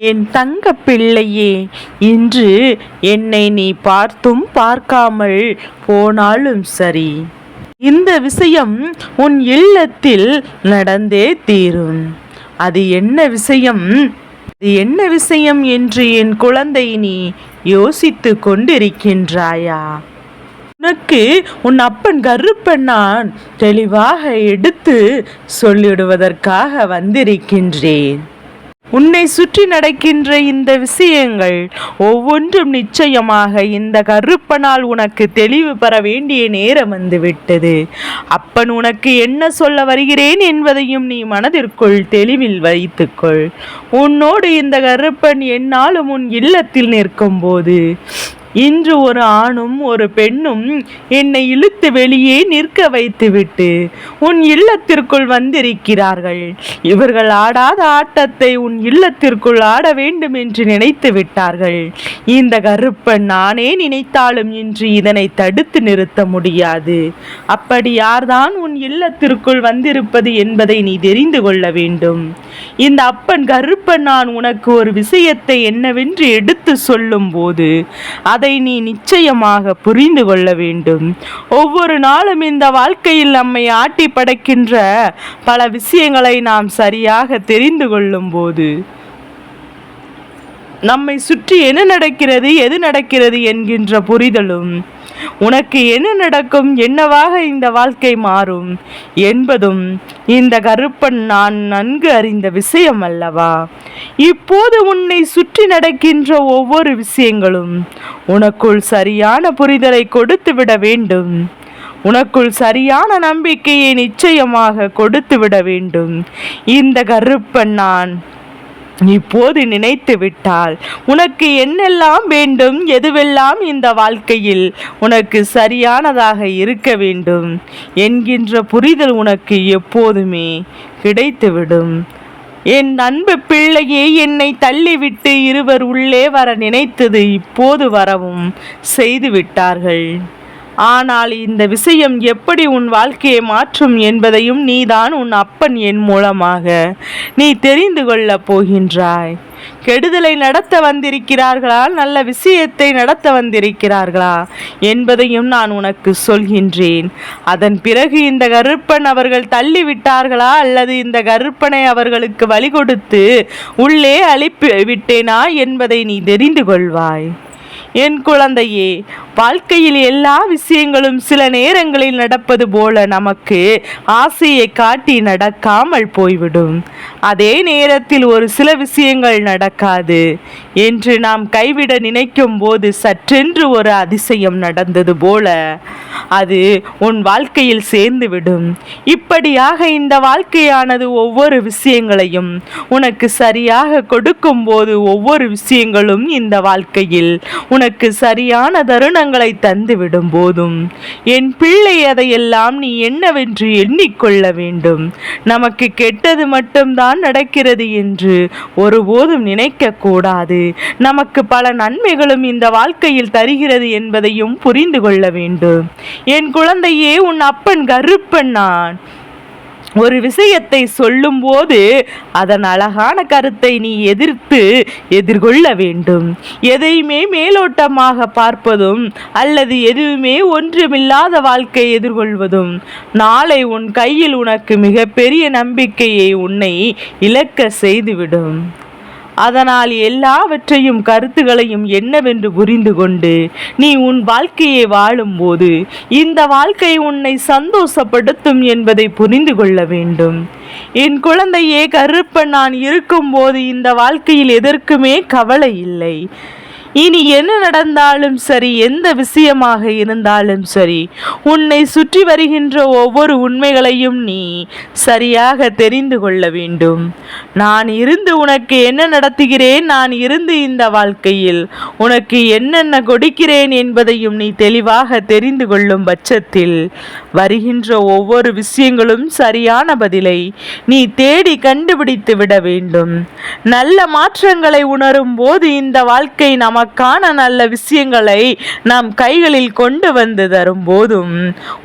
என் தங்க பிள்ளையே, இன்று என்னை நீ பார்த்தும் பார்க்காமல் போனாலும் சரி, இந்த விஷயம் உன் இல்லத்தில் நடந்தே தீரும். அது என்ன விஷயம் என்று என் குழந்தை நீ யோசித்து கொண்டிருக்கின்றாயா? உனக்கு உன் அப்பன் கருப்பன் நான் தெளிவாக எடுத்து சொல்லிடுவதற்காக வந்திருக்கின்றேன். உன்னை சுற்றி நடக்கின்ற இந்த விஷயங்கள் ஒவ்வொன்றும் நிச்சயமாக இந்த கருப்பனால் உனக்கு தெளிவு பெற வேண்டிய நேரம் வந்துவிட்டது. அப்பன் உனக்கு என்ன சொல்ல வருகிறேன் என்பதையும் நீ மனதிற்குள் தெளிவில் வைத்துக்கொள். உன்னோடு இந்த கருப்பன் எந்நாளும் உன் இல்லத்தில் நிற்கும் போது, இன்று ஒரு ஆணும் ஒரு பெண்ணும் என்னை இழுத்து வெளியே நிற்க வைத்துவிட்டு உன் இல்லத்திற்குள் வந்திருக்கிறார்கள். இவர்கள் ஆடாத ஆட்டத்தை உன் இல்லத்திற்குள் ஆட வேண்டும் என்று நினைத்து விட்டார்கள். இந்த கருப்பன் நானே நினைத்தாலும் இன்று இதனை தடுத்து நிறுத்த முடியாது. அப்படி யார்தான் உன் இல்லத்திற்குள் வந்திருப்பது என்பதை நீ தெரிந்து கொள்ள வேண்டும். இந்த அப்பன் கருப்பன் நான் உனக்கு ஒரு விஷயத்தை என்னவென்று எடுத்து சொல்லும் போது அதை நீ நிச்சயமாக புரிந்து கொள்ள வேண்டும். ஒவ்வொரு நாளும் இந்த வாழ்க்கையில் நம்மை ஆட்டி படைக்கின்ற பல விஷயங்களை நாம் சரியாக தெரிந்து கொள்ளும் போது, நம்மை சுற்றி என்ன நடக்கிறது, எது நடக்கிறது என்கின்ற புரிதலும், உனக்கு என்ன நடக்கும், என்னவாக இந்த வாழ்க்கை மாறும் என்பதும் இந்த கருப்பன் நான் நன்கு அறிந்த விஷயம் அல்லவா? இப்போது உன்னை சுற்றி நடக்கின்ற ஒவ்வொரு விஷயங்களும் உனக்குள் சரியான புரிதலை கொடுத்து விட வேண்டும். உனக்குள் சரியான நம்பிக்கையை நிச்சயமாக கொடுத்து விட வேண்டும். இந்த கருப்பன் நான் இப்போது நினைத்து விட்டால் உனக்கு என்னெல்லாம் வேண்டும், எதுவெல்லாம் இந்த வாழ்க்கையில் உனக்கு சரியானதாக இருக்க வேண்டும் என்கின்ற புரிதல் உனக்கு எப்போதுமே கிடைத்துவிடும். என் அன்பு பிள்ளையே, என்னை தள்ளிவிட்டு இருவர் உள்ளே வர நினைத்தது இப்போது வரவும் செய்து விட்டார்கள். ஆனால் இந்த விஷயம் எப்படி உன் வாழ்க்கையை மாற்றும் என்பதையும் நீதான் உன் அப்பன் என் மூலமாக நீ தெரிந்து கொள்ளப் போகின்றாய். கெடுதலை நடத்த வந்திருக்கிறார்களா, நல்ல விஷயத்தை நடத்த வந்திருக்கிறார்களா என்பதையும் நான் உனக்கு சொல்கின்றேன். அதன் பிறகு இந்த கருப்பன் அவர்கள் தள்ளிவிட்டார்களா அல்லது இந்த கருப்பனை அவர்களுக்கு வழி கொடுத்து உள்ளே அழிப்பு விட்டேனா என்பதை நீ தெரிந்து கொள்வாய். என் குழந்தையே, வாழ்க்கையில் எல்லா விஷயங்களும் சில நேரங்களில் நடப்பது போல நமக்கு ஆசையை காட்டி நடக்காமல் போய்விடும். அதே நேரத்தில் ஒரு சில விஷயங்கள் நடக்காது என்று நாம் கைவிட நினைக்கும் போது சற்றென்று ஒரு அதிசயம் நடந்தது போல அது உன் வாழ்க்கையில் சேர்ந்துவிடும். இப்படியாக இந்த வாழ்க்கையானது ஒவ்வொரு விஷயங்களையும் உனக்கு சரியாக கொடுக்கும் போது ஒவ்வொரு விஷயங்களும் இந்த வாழ்க்கையில் உனக்கு சரியான தருணங்களை தந்துவிடும் போதும் என் பிள்ளை அதையெல்லாம் நீ என்னவென்று எண்ணிக்கொள்ள வேண்டும். நமக்கு கெட்டது மட்டும்தான் நடக்கிறது என்று ஒருபோதும் நினைக்க கூடாது. நமக்கு பல நன்மைகளும் இந்த வாழ்க்கையில் தருகிறது என்பதையும் புரிந்து கொள்ள வேண்டும். என் குழந்தையே, உன் அப்பன் கருப்பன் நான் ஒரு விஷயத்தை சொல்லும் போது அதன் அழகான கருத்தை நீ எதிர்கொள்ள வேண்டும். எதையுமே மேலோட்டமாக பார்ப்பதும் அல்லது எதுவுமே ஒன்றுமில்லாத வாழ்க்கை எதிர்கொள்வதும் நாளை உன் கையில் உனக்கு மிகப்பெரிய நம்பிக்கையை உன்னை இழக்க செய்துவிடும். அதனால் எல்லாவற்றையும் கருத்துகளையும் என்னவென்று புரிந்து கொண்டு நீ உன் வாழ்க்கையை வாழும்போது இந்த வாழ்க்கை உன்னை சந்தோஷப்படுத்தும் என்பதை புரிந்து கொள்ள வேண்டும். என் குழந்தையே, கருப்பன் நான் இருக்கும்போது இந்த வாழ்க்கையில் எதற்குமே கவலை இல்லை. இனி என்ன நடந்தாலும் சரி, எந்த விஷயமாக இருந்தாலும் சரி, உன்னை சுற்றி வருகின்ற ஒவ்வொரு உண்மைகளையும் நீ சரியாக தெரிந்து கொள்ள வேண்டும். நான் இருந்து உனக்கு என்ன நடத்துகிறேன், நான் இருந்து இந்த வாழ்க்கையில் உனக்கு என்னென்ன கொடுக்கிறேன் என்பதையும் நீ தெளிவாக தெரிந்து கொள்ளும் பட்சத்தில் வருகின்ற ஒவ்வொரு விஷயங்களும் சரியான பதிலை நீ தேடி கண்டுபிடித்து விட வேண்டும். நல்ல மாற்றங்களை உணரும் போது இந்த வாழ்க்கை நமக்கு நமக்கான நல்ல விஷயங்களை நாம் கைகளில் கொண்டு வந்து தரும் போதும்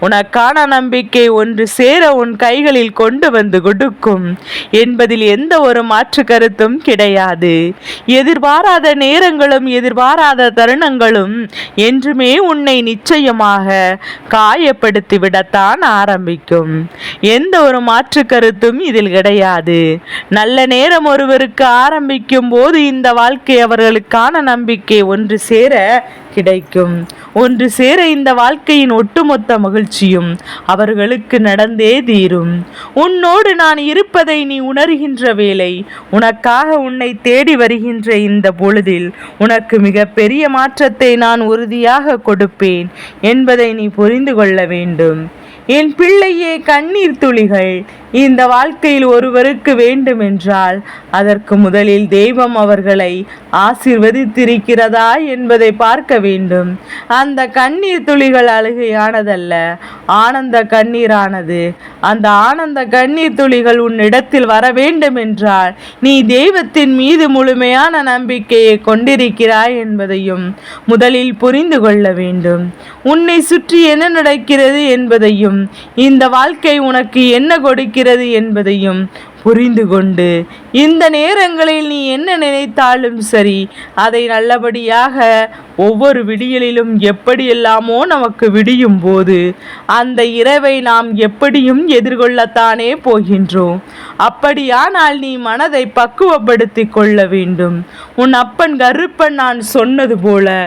உனக்கான நம்பிக்கை ஒன்று சேர உன் கைகளில் கொண்டு வந்து கொடுக்கும் என்பதில் எந்த ஒரு மாற்று கருத்தும் கிடையாது. எதிர்பாராத நேரங்களும் எதிர்பாராத தருணங்களும் என்றுமே உன்னை நிச்சயமாக காயப்படுத்தி விடத்தான் ஆரம்பிக்கும். எந்த ஒரு மாற்று கருத்தும் இதில் கிடையாது. நல்ல நேரம் ஒருவருக்கு ஆரம்பிக்கும் போது இந்த வாழ்க்கை அவர்களுக்கான நம்பிக்கை ஒன்று சேர கிடைக்கும். ஒன்று சேர இந்த வாழ்க்கையின் ஒட்டுமொத்த மகிழ்ச்சியும் அவர்களுக்கு நடந்தே தீரும். உன்னோடு நான் இருப்பதை நீ உணர்கின்ற வேளை, உனக்காக உன்னை தேடி வருகின்ற இந்த பொழுதில் உனக்கு மிக பெரிய மாற்றத்தை நான் உறுதியாக கொடுப்பேன் என்பதை நீ புரிந்து கொள்ள வேண்டும். என் பிள்ளையே, கண்ணீர் துளிகள் இந்த வாழ்க்கையில் ஒருவருக்கு வேண்டுமென்றால் அதற்கு முதலில் தெய்வம் அவர்களை ஆசீர்வதித்திருக்கிறதா என்பதை பார்க்க வேண்டும். அந்த கண்ணீர் துளிகள் அழுகையானதல்ல, ஆனந்த கண்ணீரானது. அந்த ஆனந்த கண்ணீர் துளிகள் உன்னிடத்தில் வர வேண்டும் என்றால் நீ தெய்வத்தின் மீது முழுமையான நம்பிக்கையை கொண்டிருக்கிறாய் என்பதையும் முதலில் புரிந்து கொள்ள வேண்டும். உன்னை சுற்றி என்ன நடக்கிறது என்பதையும் இந்த வாழ்க்கை உனக்கு என்ன கொடுக்கிறது என்பதையும் புரிந்து கொண்டு இந்த நேரங்களில் நீ என்ன நினைத்தாலும் சரி, அதை நல்லபடியாக ஒவ்வொரு விடியலிலும் எப்படியெல்லாமோ நமக்கு விடியும் போது அந்த இரவை நாம் எப்படியும் எதிர்கொள்ளத்தானே போகின்றோம். அப்படியானால் நீ மனதை பக்குவப்படுத்தி கொள்ள வேண்டும். உன் அப்பன் கருப்பன் நான் சொன்னது போல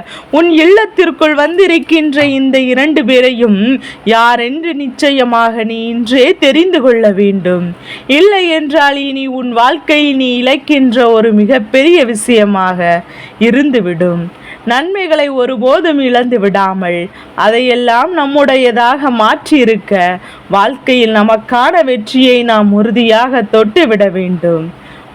உன் இல்லத்திற்குள் வந்திருக்கின்ற இந்த 2 பேரையும் யாரென்று நிச்சயமாக நீ இன்றே தெரிந்து கொள்ள வேண்டும். இல்லை என்றால் இனி உன் வாழ்க்கையில் நீ இழக்கின்ற ஒரு மிகப்பெரிய விஷயமாக இருந்துவிடும். நன்மைகளை ஒருபோதும் இழந்து விடாமல் அதையெல்லாம் நம்முடையதாக மாற்றியிருக்க வாழ்க்கையில் நமக்கான வெற்றியை நாம் உறுதியாக தொட்டுவிட வேண்டும்.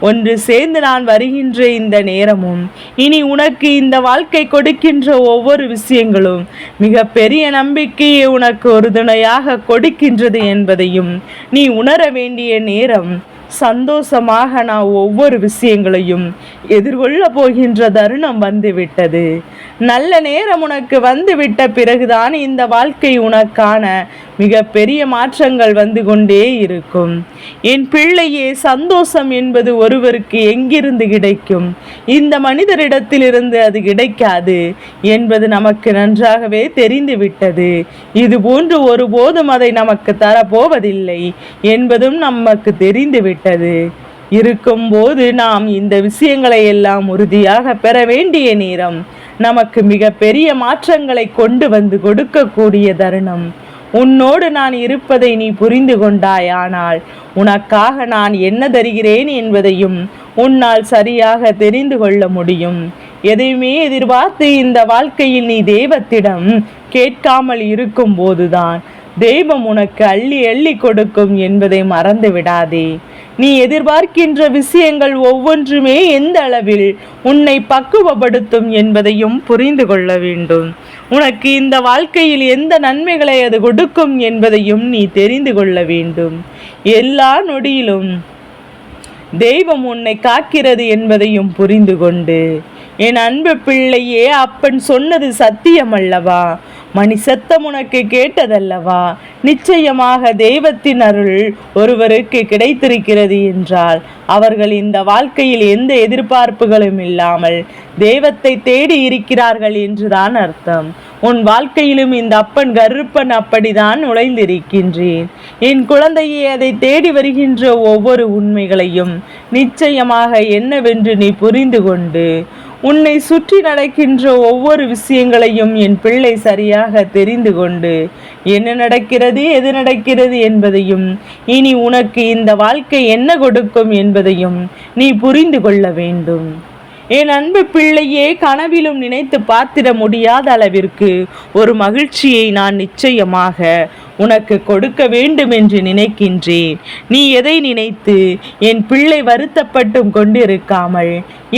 ஒன்று சேர்ந்து நான் வருகின்ற இந்த நேரமும் இனி உனக்கு இந்த வாழ்க்கை கொடுக்கின்ற ஒவ்வொரு விஷயங்களும் மிக பெரிய நம்பிக்கையை உனக்கு ஒரு துணையாக கொடுக்கின்றது என்பதையும் நீ உணர வேண்டிய நேரம். சந்தோஷமாக நான் ஒவ்வொரு விஷயங்களையும் எதிர்கொள்ள போகின்ற தருணம் வந்துவிட்டது. நல்ல நேரம் உனக்கு வந்துவிட்ட பிறகுதான் இந்த வாழ்க்கை உனக்கான மிக பெரிய மாற்றங்கள் வந்து கொண்டே இருக்கும். என் பிள்ளையே, சந்தோஷம் என்பது ஒருவருக்கு எங்கிருந்து கிடைக்கும்? இந்த மனிதரிடத்திலிருந்து அது கிடைக்காது என்பது நமக்கு நன்றாகவே தெரிந்துவிட்டது. இது போன்று ஒருபோதும் அதை நமக்கு தரப்போவதில்லை என்பதும் நமக்கு தெரிந்துவிட்டது. இருக்கும்போது நாம் இந்த விஷயங்களை எல்லாம் உறுதியாக பெற வேண்டிய நேரம். நமக்கு மிக பெரிய மாற்றங்களை கொண்டு வந்து கொடுக்கக்கூடிய தருணம். உன்னோடு நான் இருப்பதை நீ புரிந்து கொண்டாயானால் உனக்காக நான் என்ன தருகிறேன் என்பதையும் உன்னால் சரியாக தெரிந்து கொள்ள முடியும். எதையுமே எதிர்பார்த்து இந்த வாழ்க்கையில் நீ தெய்வத்திடம் கேட்காமல் இருக்கும் போதுதான் தெய்வம் உனக்கு அள்ளி அள்ளி கொடுக்கும் என்பதை மறந்து விடாதே. நீ எதிர்பார்க்கின்ற விஷயங்கள் ஒவ்வொன்றுமே எந்த அளவில் உன்னை பக்குவப்படுத்தும் என்பதையும் புரிந்து கொள்ள வேண்டும். உனக்கு இந்த வாழ்க்கையில் எந்த நன்மைகளை அது கொடுக்கும் என்பதையும் நீ தெரிந்து கொள்ள வேண்டும். எல்லா நொடியிலும் தெய்வம் உன்னை காக்கிறது என்பதையும் புரிந்து கொண்டு, என் அன்பு பிள்ளையே, அப்பன் சொன்னது சத்தியம் அல்லவா? மணி சத்தம் உனக்கு கேட்டதல்லவா? நிச்சயமாக தெய்வத்தின் அருள் ஒருவருக்கு கிடைத்திருக்கிறது என்றால் அவர்கள் இந்த வாழ்க்கையில் எந்த எதிர்பார்ப்புகளும் இல்லாமல் தெய்வத்தை தேடி இருக்கிறார்கள் என்றுதான் அர்த்தம். உன் வாழ்க்கையிலும் இந்த அப்பன் கருப்பன் அப்படிதான் நுழைந்திருக்கின்றேன். என் குழந்தையே, அதை தேடி வருகின்ற ஒவ்வொரு உண்மைகளையும் நிச்சயமாக என்னவென்று நீ புரிந்து கொண்டு உன்னை சுற்றி நடக்கின்ற ஒவ்வொரு விஷயங்களையும் என் பிள்ளை சரியாக தெரிந்து கொண்டு என்ன நடக்கிறது, எது நடக்கிறது என்பதையும் இனி உனக்கு இந்த வாழ்க்கை என்ன கொடுக்கும் என்பதையும் நீ புரிந்து கொள்ள வேண்டும். என் அன்பு பிள்ளையே, கனவிலும் நினைத்து பார்த்திட முடியாத அளவிற்கு ஒரு மகிழ்ச்சியை நான் நிச்சயமாக உனக்கு கொடுக்க வேண்டும் என்று நினைக்கின்றேன். நீ எதை நினைத்து என் பிள்ளை வருத்தப்பட்டும் கொண்டிருக்காமல்,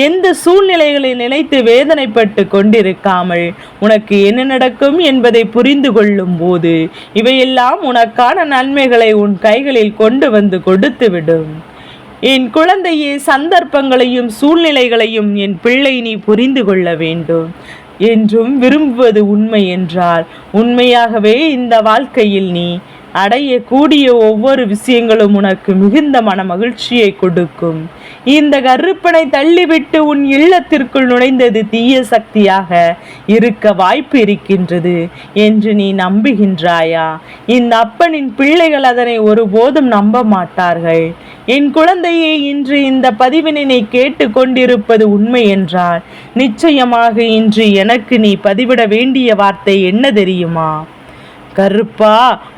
எந்த சூழ்நிலைகளை நினைத்து வேதனைப்பட்டு கொண்டிருக்காமல் உனக்கு என்ன நடக்கும் என்பதை புரிந்து கொள்ளும் போது இவையெல்லாம் உனக்கான நன்மைகளை உன் கைகளில் கொண்டு வந்து கொடுத்துவிடும். என் குழந்தையே, சந்தர்ப்பங்களையும் சூழ்நிலைகளையும் என் பிள்ளை நீ புரிந்து கொள்ள வேண்டும். என்றும் விரும்புவது உண்மை என்றால் உண்மையாகவே இந்த வாழ்க்கையில் நீ அடையக்கூடிய ஒவ்வொரு விஷயங்களும் உனக்கு மிகுந்த மன மகிழ்ச்சியை கொடுக்கும். இந்த கருப்பனை தள்ளிவிட்டு உன் இல்லத்திற்குள் நுழைந்தது தீய சக்தியாக இருக்க வாய்ப்பு இருக்கின்றது என்று நீ நம்புகின்றாயா? இந்த அப்பனின் பிள்ளைகள் அதனை ஒருபோதும் நம்ப மாட்டார்கள். என் குழந்தையை, இன்று இந்த பதிவினை கேட்டு கொண்டிருப்பது உண்மை என்றால் நிச்சயமாக இன்று எனக்கு நீ பதிவிட வேண்டிய வார்த்தை என்ன தெரியுமா? கருப்பா,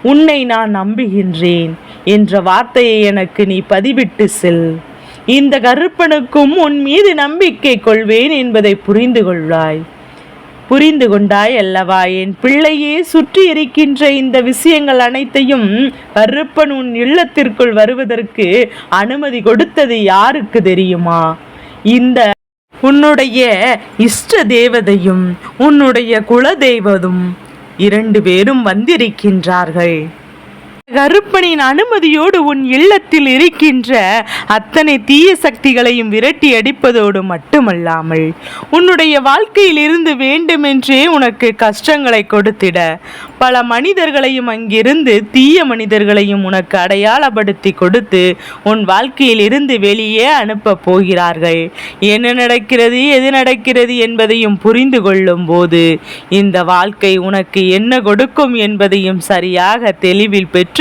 உன்னை நான் நம்புகின்றேன் என்ற வார்த்தையை எனக்கு நீ பதிவிட்டு செல். இந்த கருப்பனுக்கும் உன் மீது நம்பிக்கை கொள்வேன் என்பதை புரிந்து கொண்டாய் அல்லவா? என் பிள்ளையே, சுற்றி இருக்கின்ற இந்த விஷயங்கள் அனைத்தையும் கருப்பன் உன் இல்லத்திற்குள் வருவதற்கு அனுமதி கொடுத்தது யாருக்கு தெரியுமா? இந்த உன்னுடைய இஷ்ட தேவதையும் உன்னுடைய குல தெய்வமும் 2 பேரும் வந்திருக்கின்றார்கள். கருப்பனின் அனுமதியோடு உன் இல்லத்தில் இருக்கின்ற அத்தனை தீய சக்திகளையும் விரட்டி அடிப்பதோடு மட்டுமல்லாமல் உன்னுடைய வாழ்க்கையில் இருந்து வேண்டுமென்றே உனக்கு கஷ்டங்களை கொடுத்திட பல மனிதர்களையும் அங்கிருந்து தீய மனிதர்களையும் உனக்கு அடையாளப்படுத்தி கொடுத்து உன் வாழ்க்கையில் இருந்து வெளியே அனுப்ப போகிறார்கள். என்ன நடக்கிறது, எது நடக்கிறது என்பதையும் புரிந்து கொள்ளும் போது இந்த வாழ்க்கை உனக்கு என்ன கொடுக்கும் என்பதையும் சரியாக தெளிவில் பெற்றுக்கொள்ள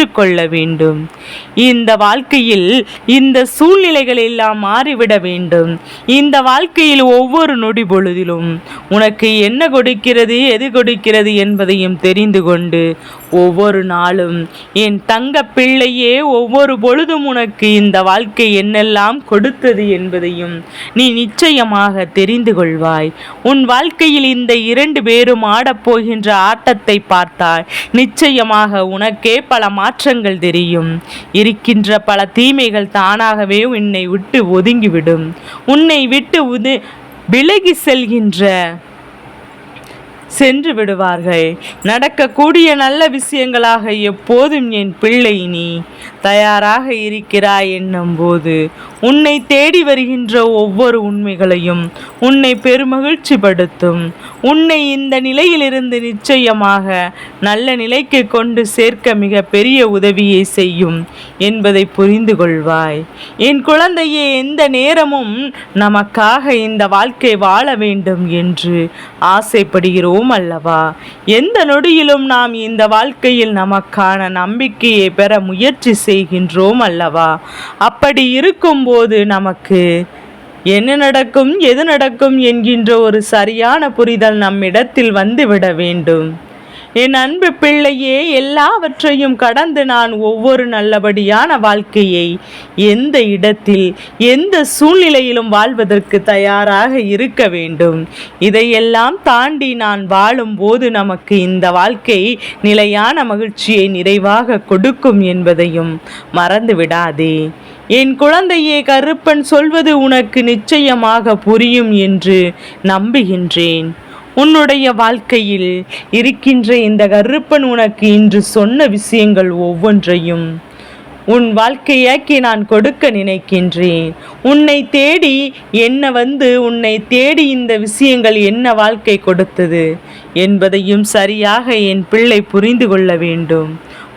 வேண்டும். இந்த வாழ்க்கையில் இந்த சூழ்நிலைகள் எல்லாம் மாறிவிட வேண்டும். இந்த வாழ்க்கையில் ஒவ்வொரு நொடி பொழுதிலும் உனக்கு என்ன கொடுக்கிறது, எது கொடுக்கிறது என்பதையும் தெரிந்து கொண்டு ஒவ்வொரு நாளும் என் தங்க பிள்ளையே, ஒவ்வொரு பொழுதும் உனக்கு இந்த வாழ்க்கை என்னெல்லாம் கொடுத்தது என்பதையும் நீ நிச்சயமாக தெரிந்து கொள்வாய். உன் வாழ்க்கையில் இந்த 2 பேரும் ஆடப்போகின்ற ஆட்டத்தை பார்த்தால் நிச்சயமாக உனக்கே பல மாற்றங்கள் தெரியும். இருக்கின்ற பல தீமைகள் தானாகவே உன்னை விட்டு ஒதுங்கிவிடும். உன்னை விட்டு விலகி சென்று விடுவார்கள். நடக்கக்கூடிய நல்ல விஷயங்களாக எப்போதும் என் பிள்ளை நீ தயாராக இருக்கிறாய் என்னும் போது உன்னை தேடி வருகின்ற ஒவ்வொரு உண்மைகளையும் உன்னை பெருமகிழ்ச்சி படுத்தும். உன்னை இந்த நிலையிலிருந்து நிச்சயமாக நல்ல நிலைக்கு கொண்டு சேர்க்க மிக பெரிய உதவியை செய்யும் என்பதை புரிந்து கொள்வாய். என் குழந்தையே, எந்த நேரமும் நமக்காக இந்த வாழ்க்கை வாழ வேண்டும் என்று ஆசைப்படுகிறோம் அல்லவா? எந்த நொடியிலும் நாம் இந்த வாழ்க்கையில் நமக்கான நம்பிக்கையை பெற முயற்சி செய்கின்றோம் அல்லவா? அப்படி இருக்கும்போது நமக்கு என்ன நடக்கும், எது நடக்கும் என்கின்ற ஒரு சரியான புரிதல் நம்மிடத்தில் வந்துவிட வேண்டும். என் அன்பு பிள்ளையே, எல்லாவற்றையும் கடந்து நான் ஒவ்வொரு நல்லபடியான வாழ்க்கையை எந்த இடத்தில் எந்த சூழ்நிலையிலும் வாழ்வதற்கு தயாராக இருக்க வேண்டும். இதையெல்லாம் தாண்டி நான் வாழும்போது நமக்கு இந்த வாழ்க்கை நிலையான மகிழ்ச்சியை நிறைவாக கொடுக்கும் என்பதையும் மறந்து விடாதே. என் குழந்தையே, கருப்பன் சொல்வது உனக்கு நிச்சயமாக புரியும் என்று நம்புகின்றேன். உன்னுடைய வாழ்க்கையில் இருக்கின்ற இந்த கருப்பன் உனக்கு இன்று சொன்ன விஷயங்கள் ஒவ்வொன்றையும் உன் வாழ்க்கையாக்கி நான் கொடுக்க நினைக்கின்றேன். உன்னை தேடி உன்னை தேடி இந்த விஷயங்கள் என்ன வாழ்க்கை கொடுத்தது என்பதையும் சரியாக என் பிள்ளை புரிந்து கொள்ள வேண்டும்.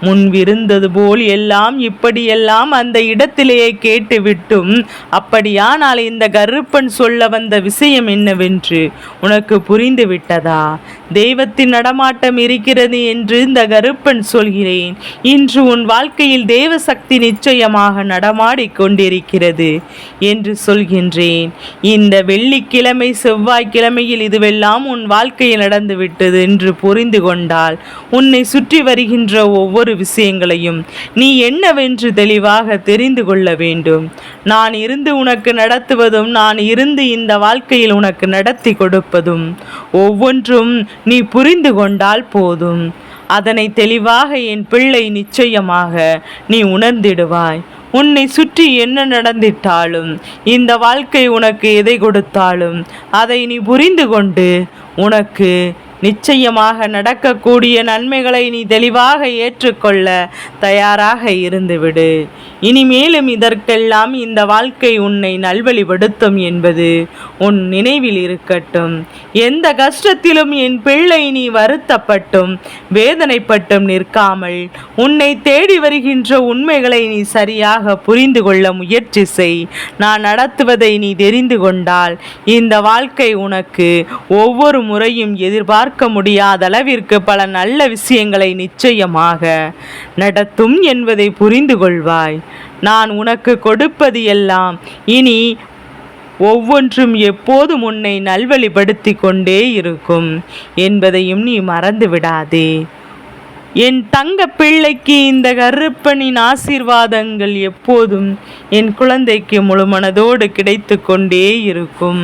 முன்பிருந்தது போல் எல்லாம் இப்படியெல்லாம் அந்த இடத்திலேயே கேட்டுவிட்டும், அப்படியானால் இந்த கருப்பன் சொல்ல வந்த விஷயம் என்னவென்று உனக்கு புரிந்து விட்டதா? தெய்வத்தின் நடமாட்டம் இருக்கிறது என்று இந்த கருப்பன் சொல்கிறேன். இன்று உன் வாழ்க்கையில் தேவ சக்தி நிச்சயமாக நடமாடி கொண்டிருக்கிறது என்று சொல்கின்றேன். இந்த வெள்ளிக்கிழமை செவ்வாய்க்கிழமையில் இதுவெல்லாம் உன் வாழ்க்கையில் நடந்துவிட்டது என்று புரிந்து கொண்டால் உன்னை சுற்றி வருகின்ற ஒவ்வொரு விஷயங்களையும் நீ என்னவென்று தெளிவாக தெரிந்து கொள்ள வேண்டும். நான் இருந்து உனக்கு நடத்துவதும் நான் இருந்து இந்த வாழ்க்கையில் உனக்கு நடத்தி கொடுப்பதும் ஒவ்வொன்றும் நீ புரிந்து கொண்டால் போதும். அதனை தெளிவாக என் பிள்ளை நிச்சயமாக நீ உணர்ந்திடுவாய். உன்னை சுற்றி என்ன நடந்திட்டாலும் இந்த வாழ்க்கை உனக்கு எதை கொடுத்தாலும் அதை நீ புரிந்து கொண்டு உனக்கு நிச்சயமாக நடக்கக்கூடிய நன்மைகளை நீ தெளிவாக ஏற்றுக்கொள்ள தயாராக இருந்துவிடு. இனிமேலும் இதற்கெல்லாம் இந்த வாழ்க்கை உன்னை நல்வழிப்படுத்தும் என்பது உன் நினைவில் இருக்கட்டும். எந்த கஷ்டத்திலும் என் பிள்ளை நீ வருத்தப்பட்டும் வேதனைப்பட்டும் நிற்காமல் உன்னை தேடி வருகின்ற உண்மைகளை நீ சரியாக புரிந்து கொள்ள முயற்சி செய். நான் நடத்துவதை நீ தெரிந்து கொண்டால் இந்த வாழ்க்கை உனக்கு ஒவ்வொரு முறையும் எதிர்பார்க்க முடியாத அளவிற்கு பல நல்ல விஷயங்களை நிச்சயமாக நடத்தும் என்பதை புரிந்து கொள்வாய். நான் உனக்கு கொடுப்பது எல்லாம் இனி ஒவ்வொன்றும் எப்போதும் உன்னை நல்வழிப்படுத்தி கொண்டே இருக்கும் என்பதையும் நீ மறந்து விடாதே. என் தங்க பிள்ளைக்கு இந்த கருப்பனின் ஆசீர்வாதங்கள் எப்போதும் என் குழந்தைக்கு முழு மனதோடு கிடைத்து கொண்டே இருக்கும்.